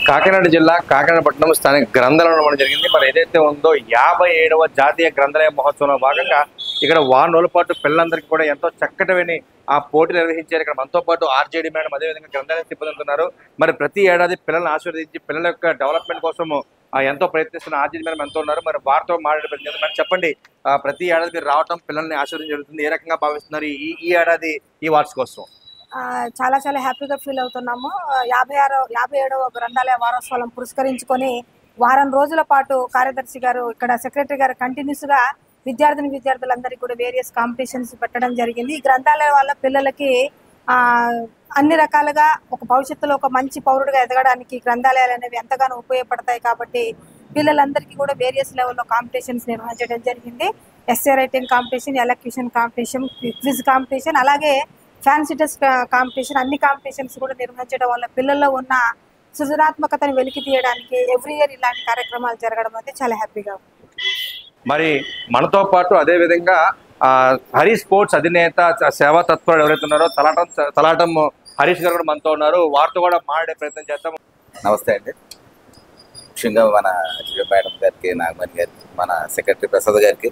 కాకినాడ జిల్లా కాకినాడ పట్టణం స్థానిక గ్రంథాలయం ఉండడం జరిగింది. మరి ఏదైతే ఉందో 57వ జాతీయ గ్రంథాలయ మహోత్సవంలో భాగంగా ఇక్కడ వారం రోజుల పాటు పిల్లలందరికీ కూడా ఎంతో చక్కటివని ఆ పోటీలు నిర్వహించారు. ఇక్కడ మనతో పాటు ఆర్జేడీ మేడం, అదేవిధంగా గ్రంథాలయ సిబ్బంది ఉన్నారు. మరి ప్రతి ఏడాది పిల్లల్ని ఆశీర్వదించి పిల్లల యొక్క డెవలప్మెంట్ కోసం ఎంతో ప్రయత్నిస్తున్న ఆర్జేడీ మేడం ఎంతో ఉన్నారు. మరి వారితో మాట్లాడే మేడం చెప్పండి, ప్రతి ఏడాది మీరు రావడం పిల్లల్ని ఆశీర్వదించడం జరుగుతుంది. ఏ రకంగా భావిస్తున్నారు ఈ ఏడాది ఈ వార్షికోత్సవం? చాలా చాలా హ్యాపీగా ఫీల్ అవుతున్నాము. 57వ గ్రంథాలయ వారోత్సవాలను పురస్కరించుకొని వారం రోజుల పాటు కార్యదర్శి గారు, ఇక్కడ సెక్రటరీ గారు కంటిన్యూస్గా విద్యార్థులందరికీ కూడా వేరియస్ కాంపిటీషన్స్ పెట్టడం జరిగింది. ఈ గ్రంథాలయం వల్ల పిల్లలకి అన్ని రకాలుగా ఒక భవిష్యత్తులో ఒక మంచి పౌరుడిగా ఎదగడానికి గ్రంథాలయాలు అనేవి ఎంతగానో ఉపయోగపడతాయి. కాబట్టి పిల్లలందరికీ కూడా వేరియస్ లెవెల్లో కాంపిటీషన్స్ నిర్వహించడం జరిగింది. Essay writing competition, elocution competition, quiz competition, అలాగే ఫ్యాన్సీ టెస్ట్ కాంపిటీషన్, అన్ని కాంపిటీషన్స్ కూడా నిర్వహించడం వల్ల పిల్లల్లో ఉన్న సృజనాత్మకతను వెలికి తీయడానికి ఎవ్రీ ఇయర్ ఇలాంటి కార్యక్రమాలు జరగడం అయితే చాలా హ్యాపీగా ఉంది. మరి మనతో పాటు అదేవిధంగా హరీష్ స్పోర్ట్స్ అధినేత సేవా తత్పరుడు ఎవరైతే ఉన్నారో తలాటం హరీష్ గారు కూడా మనతో ఉన్నారు. వారితో కూడా మాట్లాడే ప్రయత్నం చేస్తాం. నమస్తే అండి. ముఖ్యంగా మన మేడం గారికి, నాగమణి గారికి, మన సెక్రటరీ ప్రసాద్ గారికి,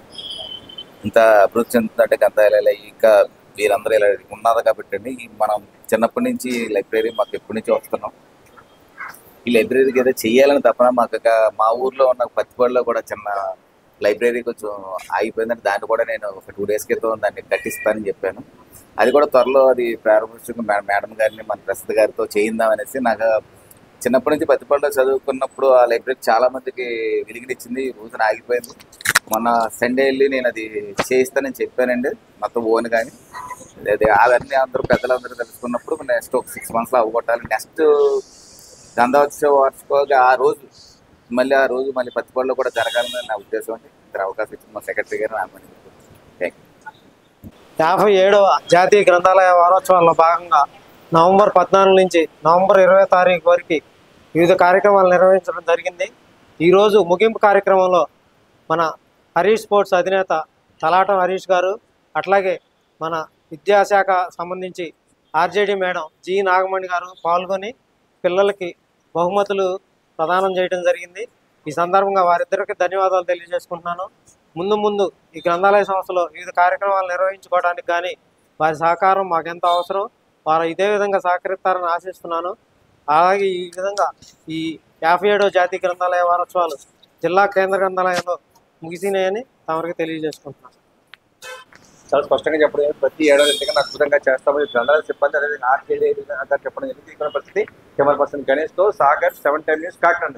ఇంత అభివృద్ధి చెందుతుందంటే గ్రంథాలయాలు ఇంకా వీరందరూ ఇలా ఉన్నది కాబట్టి మనం చిన్నప్పటి నుంచి లైబ్రరీ మాకు ఎప్పటి నుంచి వస్తున్నాం. ఈ లైబ్రరీకి ఏదో చెయ్యాలని తప్పన మాకు మా ఊర్లో ఉన్న పత్తిపాడులో కూడా చిన్న లైబ్రరీ కొంచెం ఆగిపోయిందంటే దాన్ని కూడా నేను ఒక 2 days క్రితం దాన్ని కట్టిస్తానని చెప్పాను. అది కూడా త్వరలో అది ప్రారంభించుకుని మేడం గారిని, మన ప్రసాద్ గారితో చేయిందామనేసి నాకు చిన్నప్పటి నుంచి పత్తిపాడులో చదువుకున్నప్పుడు ఆ లైబ్రరీ చాలా మందికి వెలిగినిచ్చింది. ఈ రోజున ఆగిపోయింది. మొన్న సండే వెళ్ళి నేను అది చేయిస్తానని చెప్పానండి, మొత్తం ఓన్. కానీ అదే అవన్నీ అందరూ పెద్దలందరూ తెలుసుకున్నప్పుడు నెక్స్ట్ ఒక 6 monthsలో అవ్వగొట్టాలి. నెక్స్ట్ గ్రంథోత్సవ వార్షికోగా ఆ రోజు మళ్ళీ పత్తిపాడులో కూడా జరగాలని నా ఉద్దేశం అండి. ఇంత అవకాశం ఇచ్చింది మా సెక్రటరీ గారు. నాగమణి గారు. 57వ జాతీయ గ్రంథాలయ వారోత్సవాల్లో భాగంగా నవంబర్ 14 నుంచి నవంబర్ 20వ తారీఖు వరకు వివిధ కార్యక్రమాలు నిర్వహించడం జరిగింది. ఈరోజు ముగింపు కార్యక్రమంలో మన హరీష్ స్పోర్ట్స్ అధినేత తలాటం హరీష్ గారు, అట్లాగే మన విద్యాశాఖ సంబంధించి ఆర్జేడీ మేడం జి నాగమణి గారు పాల్గొని పిల్లలకి బహుమతులు ప్రదానం చేయడం జరిగింది. ఈ సందర్భంగా వారిద్దరికి ధన్యవాదాలు తెలియజేసుకుంటున్నాను. ముందు ఈ గ్రంథాలయ సంస్థలో వివిధ కార్యక్రమాలు నిర్వహించుకోవడానికి కానీ వారి సహకారం మాకెంతో అవసరం. వారు ఇదే విధంగా సహకరిస్తారని ఆశిస్తున్నాను. అలాగే ఈ విధంగా ఈ 57వ జాతీయ గ్రంథాలయ వారోత్సవాలు జిల్లా కేంద్ర గ్రంథాలయంలో ముగిసినాయని తమరికి తెలియజేసుకుంటున్నాను. చాలా స్పష్టంగా చెప్పడం, ప్రతి ఏడాది ఎంతకన్నా అద్భుతంగా చేస్తామని గ్రంథాలయ సిబ్బంది అదేవిధంగా ఆర్జేడీ చెప్పడం జరిగింది. ఇక్కడ పరిస్థితి కెమెరా పర్సన్ గణేష్తో సాగర్, 7 Time News, కాకినాడ.